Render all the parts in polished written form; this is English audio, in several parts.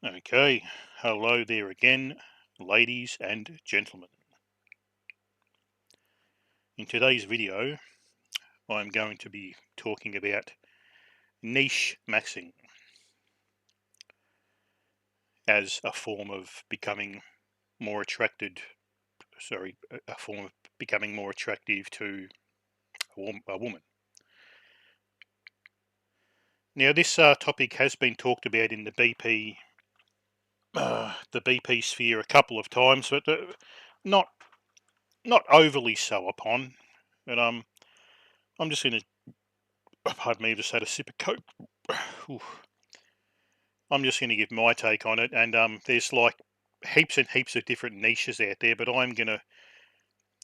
Okay, hello there again, ladies and gentlemen. In today's video, I'm going to be talking about niche maxing as a form of becoming more attracted, a form of becoming more attractive to a woman. Now, this topic has been talked about in the BP sphere a couple of times, but not not overly so upon. But I'm just going to, pardon me, just had a sip of coke. I'm just going to give my take on it, and there's like heaps and heaps of different niches out there, but I'm going to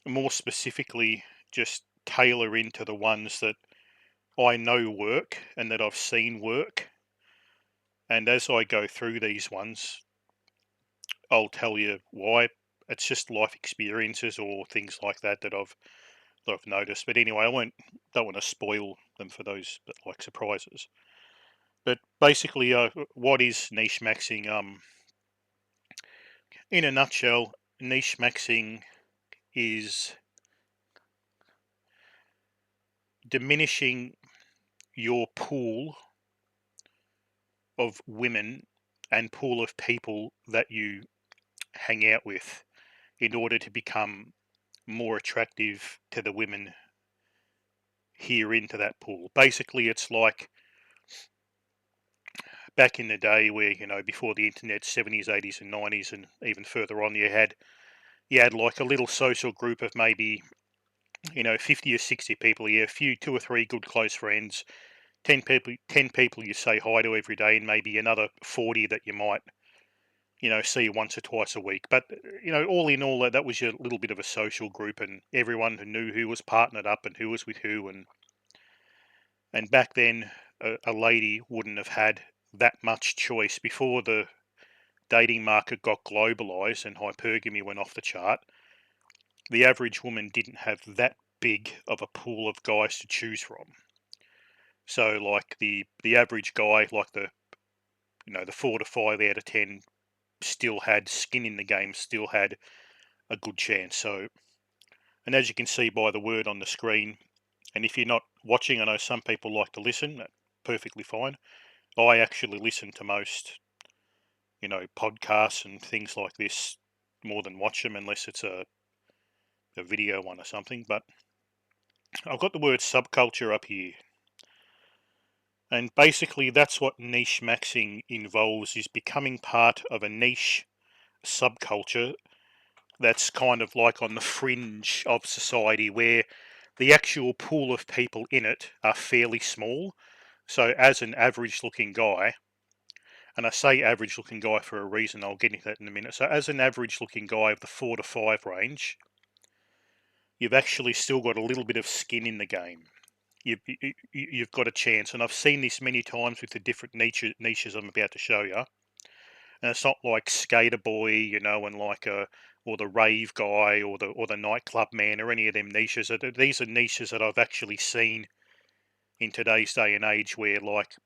more specifically just tailor into the ones that I know work and that I've seen work. And as I go through these ones, I'll tell you why. It's just life experiences or things like that I've noticed. But anyway, don't want to spoil them for those that like surprises. But basically, what is niche maxing? In a nutshell, niche maxing is diminishing your pool of women and pool of people that you hang out with in order to become more attractive to the women here into that pool. Basically, it's like back in the day where, before the internet, 70s, 80s, and 90s, and even further on, you had like a little social group of maybe 50 or 60 people. You have a few, two or three good close friends, 10 people you say hi to every day, and maybe another 40 that you might see once or twice a week. But all in all, that was your little bit of a social group, and everyone who knew who was partnered up and who was with who. And back then, a lady wouldn't have had that much choice before the dating market got globalized and hypergamy went off the chart. The average woman didn't have that big of a pool of guys to choose from. So like the average guy, like the 4 to 5 out of 10 still had skin in the game, still had a good chance. So, and as you can see by the word on the screen, and if you're not watching, I know some people like to listen, that's perfectly fine. I actually listen to most, podcasts and things like this more than watch them, unless it's a video one or something. But I've got the word subculture up here. And basically that's what niche maxing involves, is becoming part of a niche subculture that's kind of like on the fringe of society, where the actual pool of people in it are fairly small. So as an average looking guy, and I say average looking guy for a reason, I'll get into that in a minute. So as an average looking guy of the 4 to 5 range, you've actually still got a little bit of skin in the game. You've got a chance, and I've seen this many times with the different niches I'm about to show you. And it's not like skater boy, and like or the rave guy or the nightclub man or any of them niches. These are niches that I've actually seen in today's day and age, where like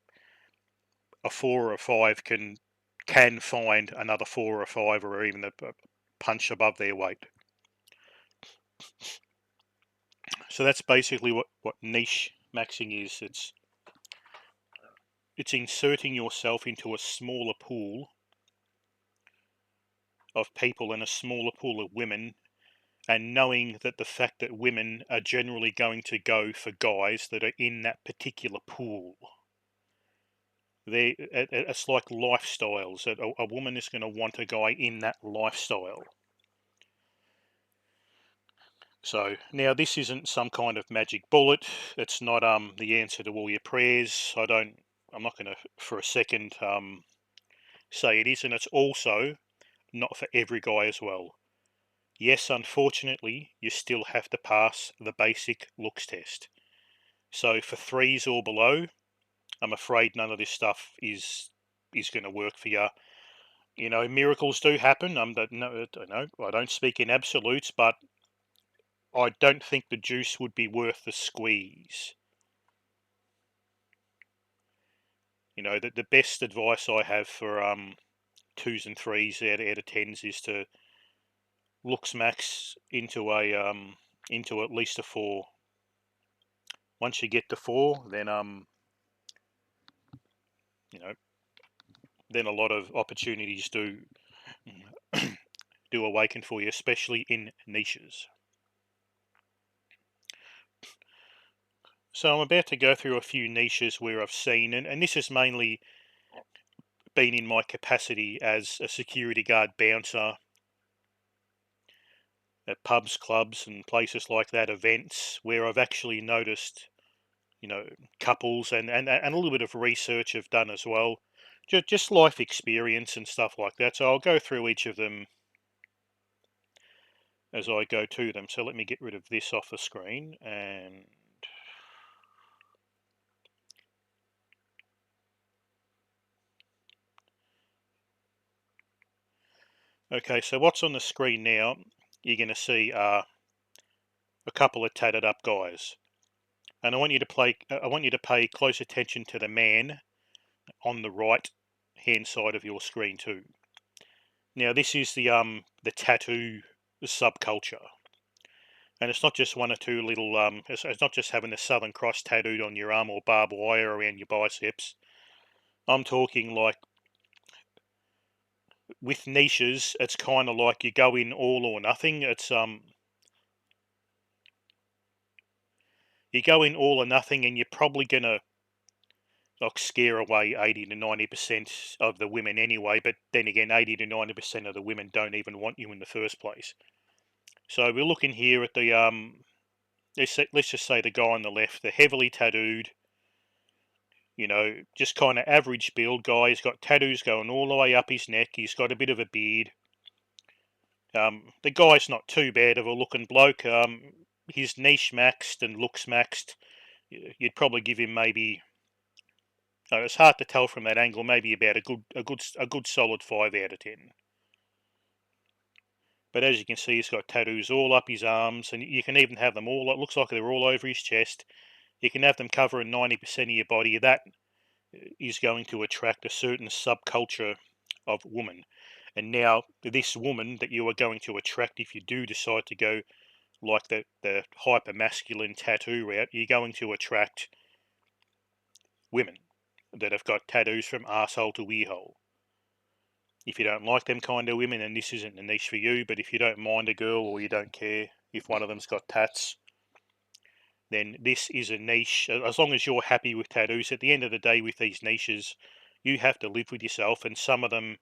a 4 or 5 can find another 4 or 5, or even a punch above their weight. So that's basically what niche maxing is. It's inserting yourself into a smaller pool of people and a smaller pool of women, and knowing that the fact that women are generally going to go for guys that are in that particular pool. It's like lifestyles. That a woman is going to want a guy in that lifestyle. So now this isn't some kind of magic bullet. It's not the answer to all your prayers. I'm not going to for a second say it is, and it's also not for every guy as well. Yes, unfortunately, you still have to pass the basic looks test. So for threes or below, I'm afraid none of this stuff is going to work for you. Miracles do happen. I don't speak in absolutes, but I don't think the juice would be worth the squeeze. The best advice I have for 2s and 3s out of 10s is to looks max into at least a 4. Once you get to 4, then you know then a lot of opportunities do awaken for you, especially in niches. So I'm about to go through a few niches where I've seen, and this has mainly been in my capacity as a security guard bouncer at pubs, clubs, and places like that, events where I've actually noticed, couples and a little bit of research I've done as well, just life experience and stuff like that. So I'll go through each of them as I go to them. So let me get rid of this off the screen and okay, so what's on the screen now, you're going to see a couple of tatted up guys. And I want you to pay close attention to the man on the right hand side of your screen too. Now this is the tattoo subculture. And it's not just one or two little it's not just having the Southern Cross tattooed on your arm or barbed wire around your biceps. I'm talking like with niches, it's kind of like you go in all or nothing. It's you go in all or nothing, and you're probably gonna like scare away 80 to 90% of the women anyway. But then again, 80 to 90% of the women don't even want you in the first place. So we're looking here at the let's just say the guy on the left, the heavily tattooed, just kind of average build guy. He's got tattoos going all the way up his neck. He's got a bit of a beard. The guy's not too bad of a looking bloke. He's niche maxed and looks maxed. You'd probably give him maybe. It's hard to tell from that angle. Maybe about a good solid 5 out of 10. But as you can see, he's got tattoos all up his arms, and you can even have them all. It looks like they're all over his chest. You can have them covering 90% of your body. That is going to attract a certain subculture of woman. And now, this woman that you are going to attract, if you do decide to go like the hyper masculine tattoo route, you're going to attract women that have got tattoos from arsehole to earhole. If you don't like them kind of women, then this isn't a niche for you. But if you don't mind a girl or you don't care if one of them's got tats, then this is a niche. As long as you're happy with tattoos, at the end of the day, with these niches, you have to live with yourself, and some of them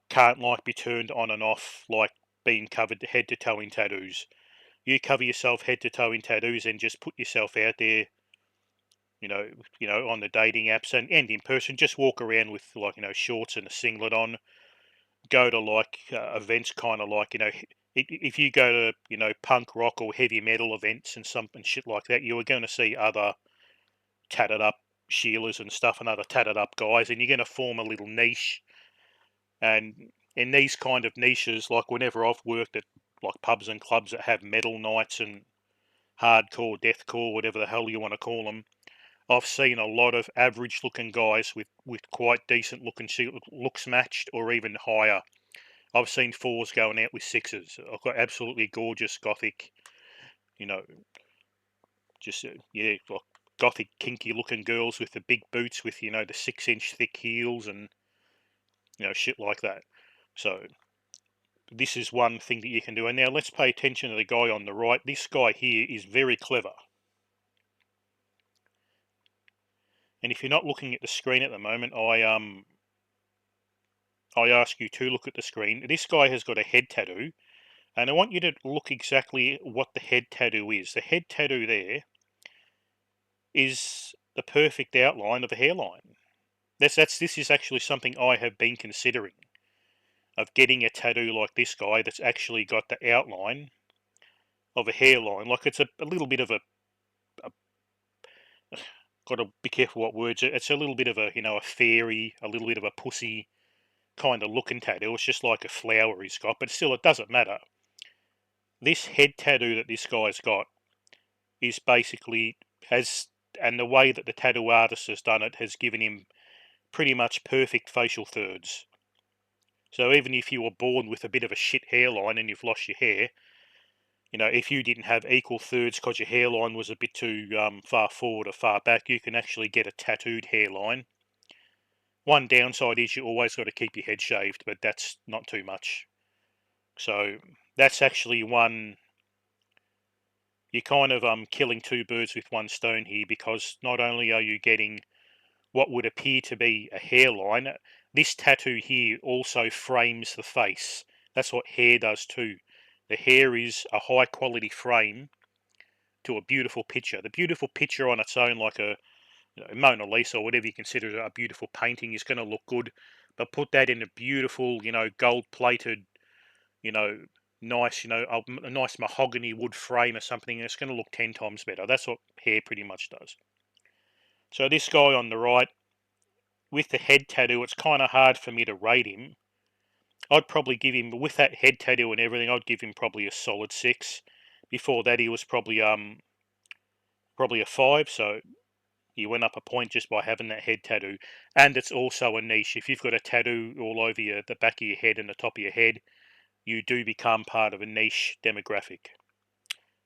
can't like be turned on and off like being covered head to toe in tattoos. You cover yourself head to toe in tattoos and just put yourself out there, on the dating apps and in person. Just walk around with like shorts and a singlet on. Go to like events, kind of like if you go to punk rock or heavy metal events and something shit like that, you are going to see other tatted up Sheilas and stuff and other tatted up guys, and you're going to form a little niche. And in these kind of niches, like whenever I've worked at like pubs and clubs that have metal nights and hardcore, deathcore, whatever the hell you want to call them, I've seen a lot of average looking guys with quite decent looking looks matched or even higher. I've seen 4s going out with 6s. I've got absolutely gorgeous gothic, you know, just yeah, like gothic kinky looking girls with the big boots with the 6-inch thick heels and shit like that. So this is one thing that you can do. And now let's pay attention to the guy on the right. This guy here is very clever. And if you're not looking at the screen at the moment, I ask you to look at the screen. This guy has got a head tattoo, and I want you to look exactly what the head tattoo is. The head tattoo there is the perfect outline of a hairline. This is actually something I have been considering, of getting a tattoo like this guy that's actually got the outline of a hairline. Like it's a little bit of a got to be careful what words. It's a little bit of a fairy, a little bit of a pussy kind of looking tattoo. It's just like a flower he's got, but still, it doesn't matter. This head tattoo that this guy's got is basically and the way that the tattoo artist has done it has given him pretty much perfect facial thirds. So even if you were born with a bit of a shit hairline and you've lost your hair, if you didn't have equal thirds because your hairline was a bit too far forward or far back, you can actually get a tattooed hairline. One downside is you always got to keep your head shaved, but that's not too much. So that's actually one. You're kind of killing two birds with one stone here, because not only are you getting what would appear to be a hairline, this tattoo here also frames the face. That's what hair does too. The hair is a high quality frame to a beautiful picture. The beautiful picture on its own, like a Mona Lisa or whatever you consider a beautiful painting, is going to look good. But put that in a beautiful, gold plated, you know, nice, a nice mahogany wood frame or something, and it's going to look 10 times better. That's what hair pretty much does. So this guy on the right, with the head tattoo, it's kind of hard for me to rate him. I'd probably give him, with that head tattoo and everything, I'd give him probably a solid 6. Before that, he was probably a 5. So he went up a point just by having that head tattoo. And it's also a niche. If you've got a tattoo all over the back of your head and the top of your head, you do become part of a niche demographic.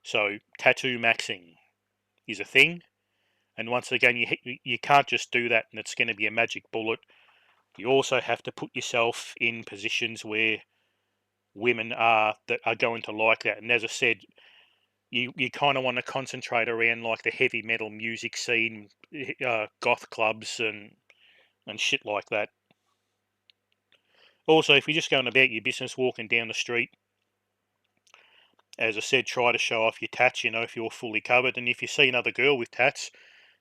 So tattoo maxing is a thing. And once again, you can't just do that and it's going to be a magic bullet. You also have to put yourself in positions where women are that are going to like that. And as I said, you kind of want to concentrate around like the heavy metal music scene, goth clubs and shit like that. Also, if you're just going about your business, walking down the street, as I said, try to show off your tats, if you're fully covered. And if you see another girl with tats,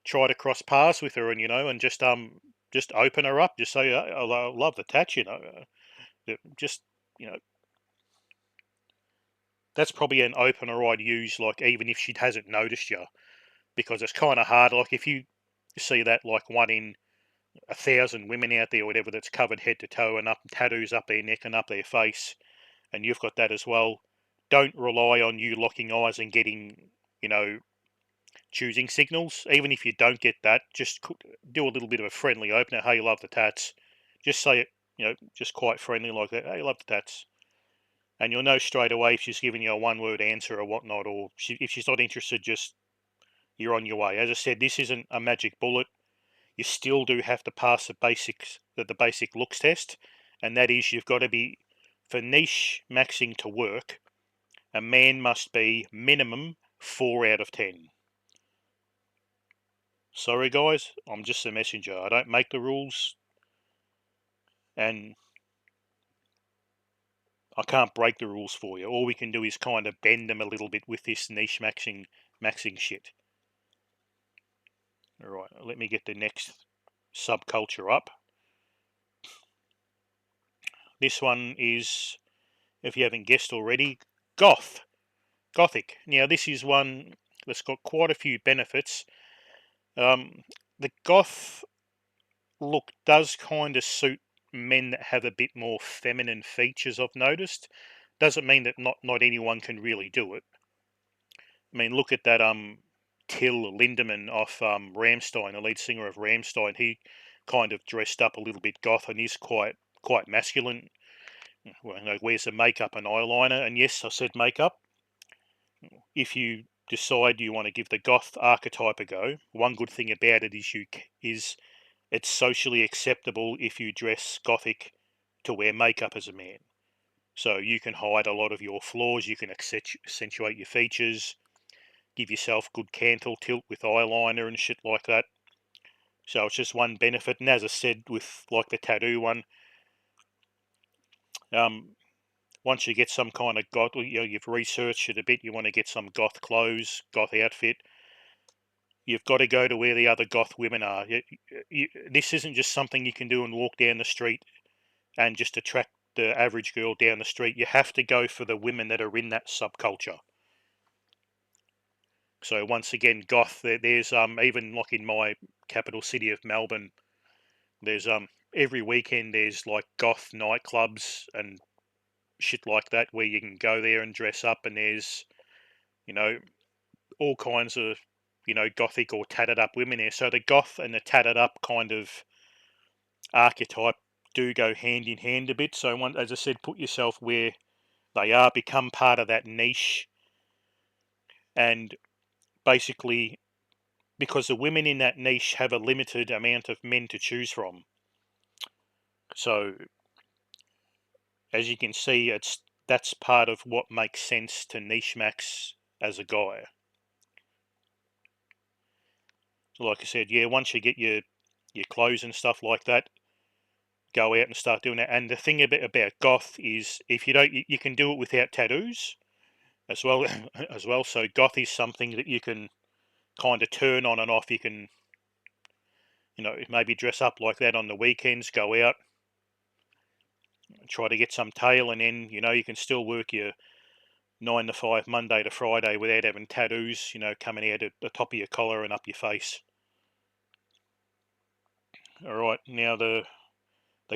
try to cross paths with her, and just open her up. Just say, I love the tats, just, you know, that's probably an opener I'd use, like, even if she hasn't noticed you, because it's kind of hard. Like, if you see that, like, one in 1,000 women out there or whatever that's covered head to toe and up tattoos up their neck and up their face, and you've got that as well, don't rely on you locking eyes and getting, choosing signals. Even if you don't get that, just do a little bit of a friendly opener. Hey, love the tats. Just say it, just quite friendly like that. Hey, love the tats. And you'll know straight away if she's giving you a one-word answer or whatnot, or if she's not interested, just you're on your way. As I said, this isn't a magic bullet. You still do have to pass the basic looks test, and that is you've got to be, for niche maxing to work, a man must be minimum 4 out of 10. Sorry guys, I'm just a messenger. I don't make the rules, and I can't break the rules for you. All we can do is kind of bend them a little bit with this niche maxing shit. Alright, let me get the next subculture up. This one is, if you haven't guessed already, Gothic. Now this is one that's got quite a few benefits. The goth look does kind of suit men that have a bit more feminine features, I've noticed. Doesn't mean that not anyone can really do it. I mean, look at that Till Lindemann off Rammstein, the lead singer of Rammstein. He kind of dressed up a little bit goth and is quite masculine. Well, wears the makeup and eyeliner. And yes, I said makeup. If you decide you want to give the goth archetype a go, one good thing about it is it's socially acceptable if you dress gothic to wear makeup as a man. So you can hide a lot of your flaws, you can accentuate your features, give yourself good canthal tilt with eyeliner and shit like that. So it's just one benefit. And as I said, with like the tattoo one, um, once you get some kind of goth, you've researched it a bit, you want to get some goth clothes, goth outfit, you've got to go to where the other goth women are. This isn't just something you can do and walk down the street and just attract the average girl down the street. You have to go for the women that are in that subculture. So once again, goth. There's even like in my capital city of Melbourne, there's every weekend there's like goth nightclubs and shit like that where you can go there and dress up, and there's you know all kinds of gothic or tatted up women there. So the goth and the tatted up kind of archetype do go hand in hand a bit. So, as I said, put yourself where they are, become part of that niche, and basically, because the women in that niche have a limited amount of men to choose from. So, as you can see, that's part of what makes sense to niche max as a guy. Like I said, yeah, once you get your clothes and stuff like that, go out and start doing that. And the thing about goth is, if you don't, you can do it without tattoos as well. As well. So goth is something that you can kind of turn on and off. You can, maybe dress up like that on the weekends, go out, try to get some tail, and then you can still work your 9 to 5 Monday to Friday without having tattoos, coming out at the top of your collar and up your face. All right, now the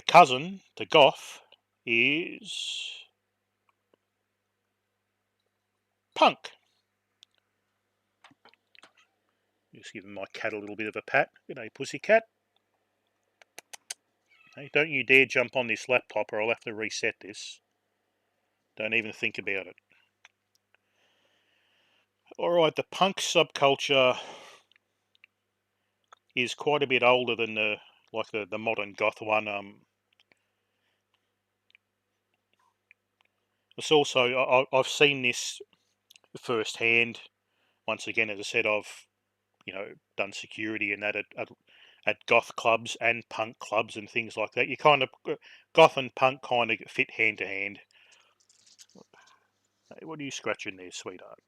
cousin to goth is punk. Just giving my cat a little bit of a pat. Good day, pussycat. Hey, don't you dare jump on this laptop or I'll have to reset this. Don't even think about it. Alright, the punk subculture is quite a bit older than the modern goth one. It's also, I've seen this firsthand. Once again, as I said, I've done security and that at goth clubs and punk clubs and things like that. You kind of goth and punk kind of fit hand to hand. Hey, what are you scratching there, sweetheart?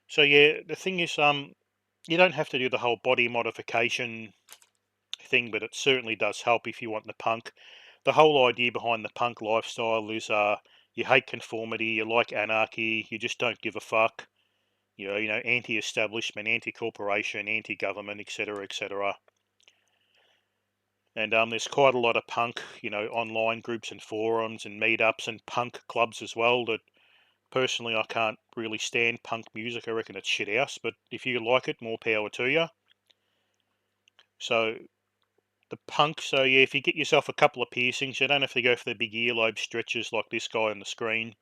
So yeah, the thing is, you don't have to do the whole body modification thing, but it certainly does help if you want the punk. The whole idea behind the punk lifestyle is, you hate conformity, you like anarchy, you just don't give a fuck. Anti-establishment, anti-corporation, anti-government, etc., etc. And there's quite a lot of punk, online groups and forums and meetups and punk clubs as well. That personally, I can't really stand punk music. I reckon it's shit house. But if you like it, more power to you. So the punk. So yeah, if you get yourself a couple of piercings, you don't have to go for the big earlobe stretches like this guy on the screen.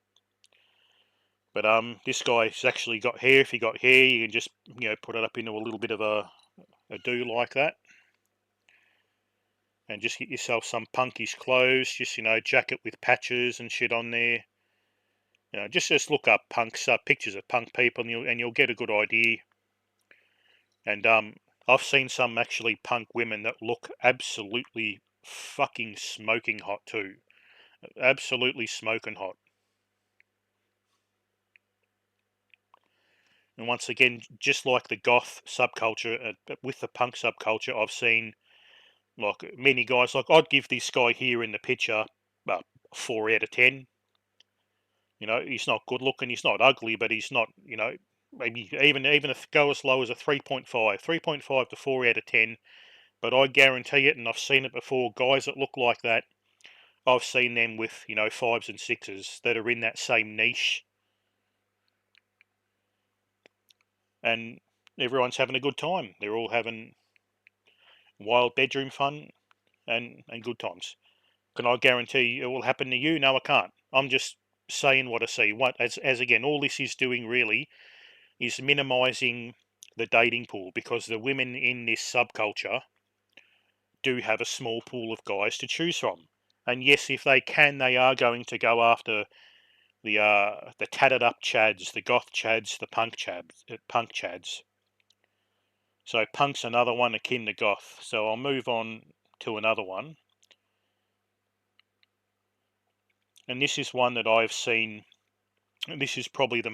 But this guy's actually got hair. If you got hair, you can just put it up into a little bit of a do like that. And just get yourself some punkish clothes, just jacket with patches and shit on there. Just look up punks, pictures of punk people, and you'll get a good idea. And I've seen some actually punk women that look absolutely fucking smoking hot too, absolutely smoking hot. And once again, just like the goth subculture, with the punk subculture, I've seen like many guys. Like I'd give this guy here in the picture, 4 out of 10. He's not good looking, he's not ugly, but he's not, maybe even if go as low as a 3.5, 3.5 to 4 out of 10. But I guarantee it, and I've seen it before, guys that look like that, I've seen them with, fives and sixes that are in that same niche, and everyone's having a good time. They're all having wild bedroom fun and good times. Can I guarantee it will happen to you? No, I can't. I'm just saying what I see. What as again, all this is doing really is minimizing the dating pool, because the women in this subculture do have a small pool of guys to choose from. And yes, if they can, they are going to go after the tatted up chads, the goth chads, the punk chads. So punk's another one akin to goth. So I'll move on to another one. And this is one that I've seen. This is probably the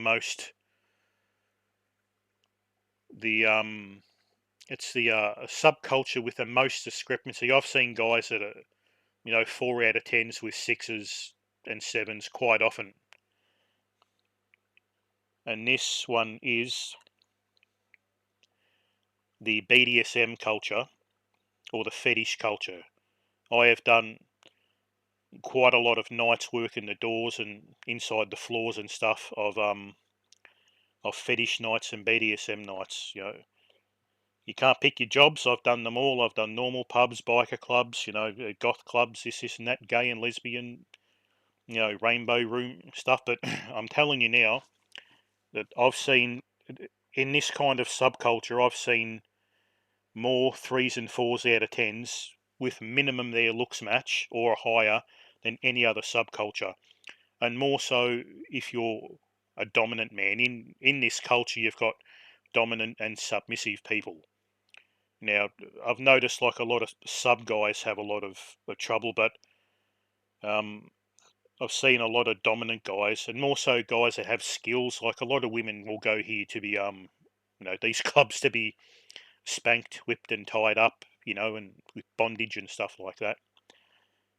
it's the subculture with the most discrepancy. I've seen guys that are 4 out of 10s with sixes and sevens quite often. And this one is the BDSM culture, or the fetish culture. I have done quite a lot of nights work in the doors and inside the floors and stuff of fetish nights and BDSM nights. You can't pick your jobs. I've done them all. I've done normal pubs, biker clubs, goth clubs, this and that, gay and lesbian, rainbow room stuff. But I'm telling you now that I've seen in this kind of subculture, I've seen more threes and fours out of tens with minimum their looks match or higher than any other subculture, and more so if you're a dominant man. In this culture, you've got dominant and submissive people. Now, I've noticed like a lot of sub guys have a lot of trouble, but um, I've seen a lot of dominant guys, and more so guys that have skills. Like a lot of women will go here to be, these clubs to be spanked, whipped, and tied up, and with bondage and stuff like that.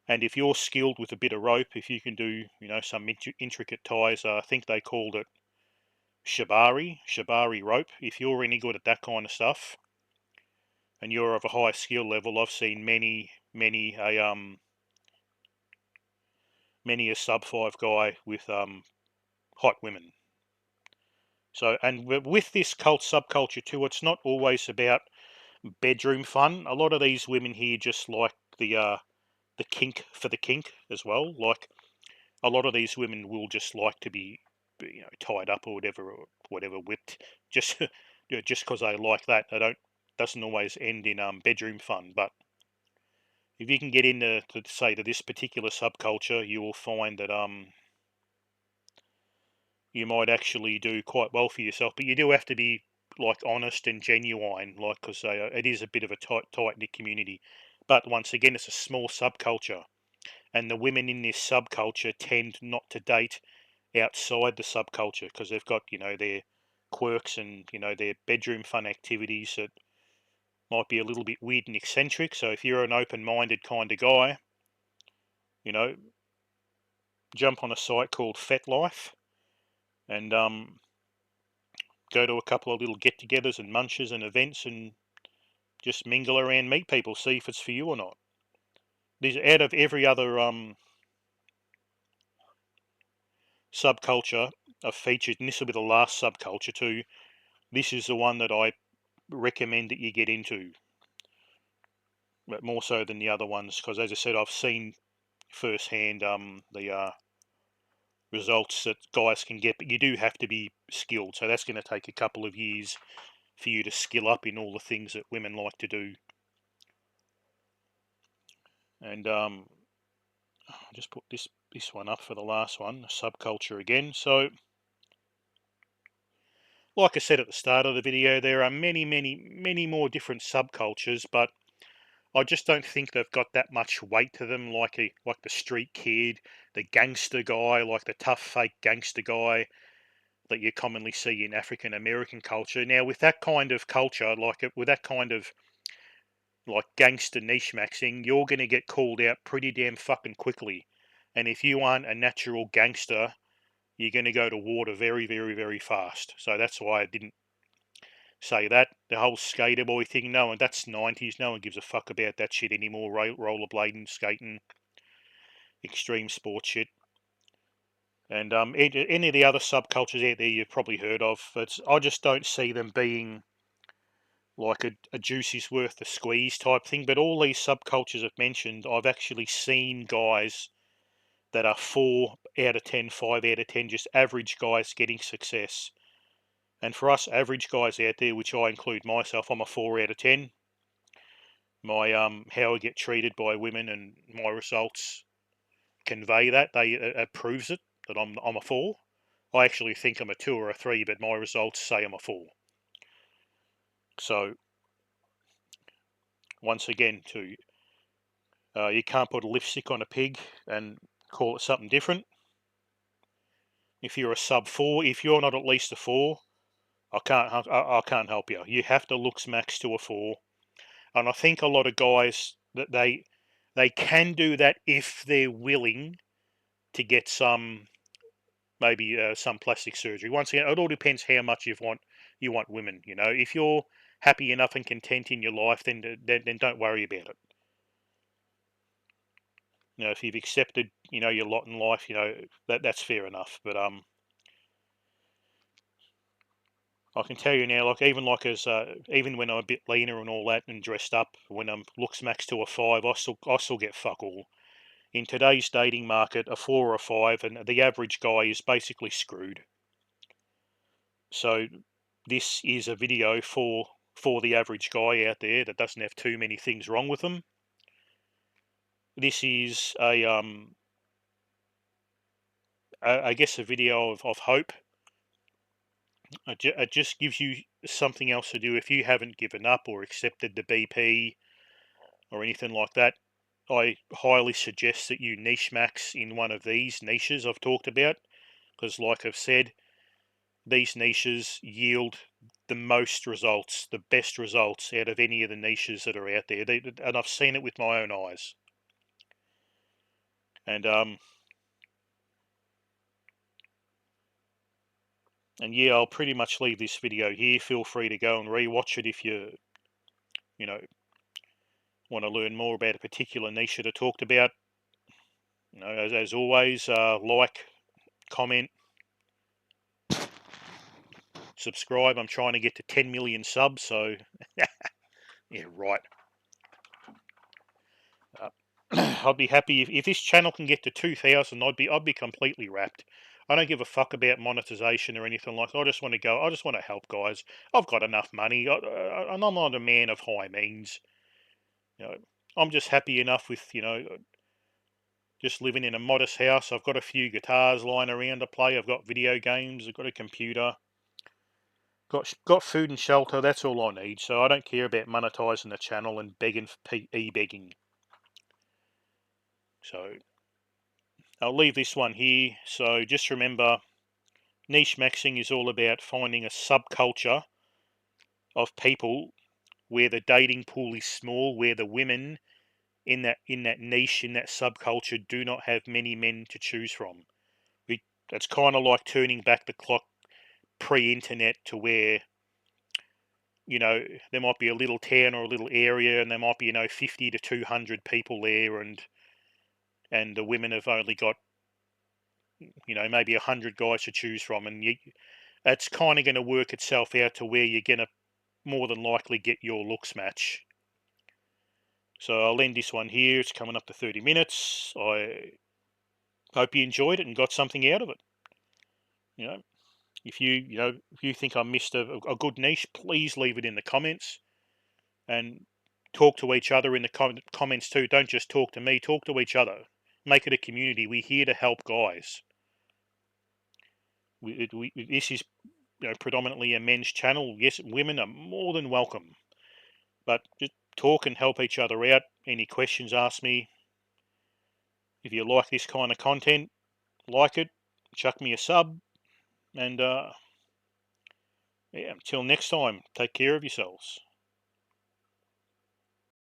And if you're skilled with a bit of rope, if you can do, some intricate ties, I think they called it shibari rope. If you're any good at that kind of stuff, and you're of a high skill level, I've seen many a sub five guy with hot women. So, and with this cult subculture too, it's not always about bedroom fun. A lot of these women here just like the kink for the kink as well. Like a lot of these women will just like to be, tied up or whatever, whipped, just just because they like that. They don't doesn't always end in bedroom fun. But if you can get into to this particular subculture, you will find that you might actually do quite well for yourself. But you do have to be like honest and genuine, like because it is a bit of a tight knit community. But once again, it's a small subculture, and the women in this subculture tend not to date outside the subculture because they've got their quirks and their bedroom fun activities that might be a little bit weird and eccentric. So if you're an open-minded kind of guy, you know, jump on a site called FetLife and go to a couple of little get-togethers and munches and events and just mingle around, meet people, see if it's for you or not. These out of every other subculture I've featured, and this will be the last subculture too. This is the one that I recommend that you get into, but more so than the other ones, because as I said, I've seen firsthand the results that guys can get, but you do have to be skilled. So that's going to take a couple of years for you to skill up in all the things that women like to do. And I'll just put this one up for the last one, subculture again. So, like I said at the start of the video, there are many more different subcultures, but I just don't think they've got that much weight to them, like the street kid, the gangster guy, like the tough fake gangster guy that you commonly see in African American culture. Now, with that kind of culture, with that kind of like gangster NicheMaxxing, you're going to get called out pretty damn fucking quickly. And if you aren't a natural gangster, you're going to go to water very fast. So that's why I didn't say that. The whole skater boy thing, no one, that's 90s. No one gives a fuck about that shit anymore. Rollerblading, skating, extreme sport shit. And any of the other subcultures out there you've probably heard of. I just don't see them being like a juice is worth the squeeze type thing. But all these subcultures I've mentioned, I've actually seen guys that are 4 out of 10, 5 out of 10, just average guys getting success. And for us average guys out there, which I include myself, I'm a 4 out of 10. My how I get treated by women and my results convey that. It proves it that I'm a 4. I actually think I'm a 2 or a 3, but my results say I'm a 4. So once again, you can't put a lipstick on a pig and call it something different. If you're a sub 4, if you're not at least a 4, I can't help you. You have to looks max to a 4, and I think a lot of guys that they can do that if they're willing to get some plastic surgery. Once again, it all depends how much you want women. If you're happy enough and content in your life, then don't worry about it. If you've accepted your lot in life, that's fair enough. But I can tell you now, like even when I'm a bit leaner and all that and dressed up, when I'm looks max to a 5, I still get fuck all. In today's dating market, a 4 or a 5, and the average guy is basically screwed. So this is a video for the average guy out there that doesn't have too many things wrong with them. This is I guess a video of hope. It just gives you something else to do if you haven't given up or accepted the BP or anything like that. I highly suggest that you niche max in one of these niches I've talked about, because like I've said, these niches yield the most results, the best results out of any of the niches that are out there. And I've seen it with my own eyes. And yeah, I'll pretty much leave this video here. Feel free to go and rewatch it if you know want to learn more about a particular niche that I talked about. As always, like, comment, subscribe. I'm trying to get to 10 million subs, so yeah, right. I'd be happy if this channel can get to 2,000. I'd be completely wrapped. I don't give a fuck about monetization or anything like that. I just want to go. I just want to help guys. I've got enough money, and I'm not a man of high means. You know, I'm just happy enough with just living in a modest house. I've got a few guitars lying around to play. I've got video games. I've got a computer. Got food and shelter. That's all I need. So I don't care about monetizing the channel and begging for e-begging. So I'll leave this one here. So just remember, niche maxing is all about finding a subculture of people where the dating pool is small, where the women in that niche, in that subculture, do not have many men to choose from. It's kind of like turning back the clock pre-internet to where there might be a little town or a little area, and there might be 50 to 200 people there, and the women have only got maybe 100 guys to choose from, and it's kind of going to work itself out to where you're going to more than likely get your looks match. So I'll end this one here. It's coming up to 30 minutes. I hope you enjoyed it and got something out of it. You know, if you think I missed a good niche, please leave it in the comments and talk to each other in the comments too. Don't just talk to me. Talk to each other. Make it a community. We're here to help guys. This is predominantly a men's channel. Yes, women are more than welcome, but just talk and help each other out. Any questions, ask me. If you like this kind of content, like it, chuck me a sub, and yeah, until next time, take care of yourselves.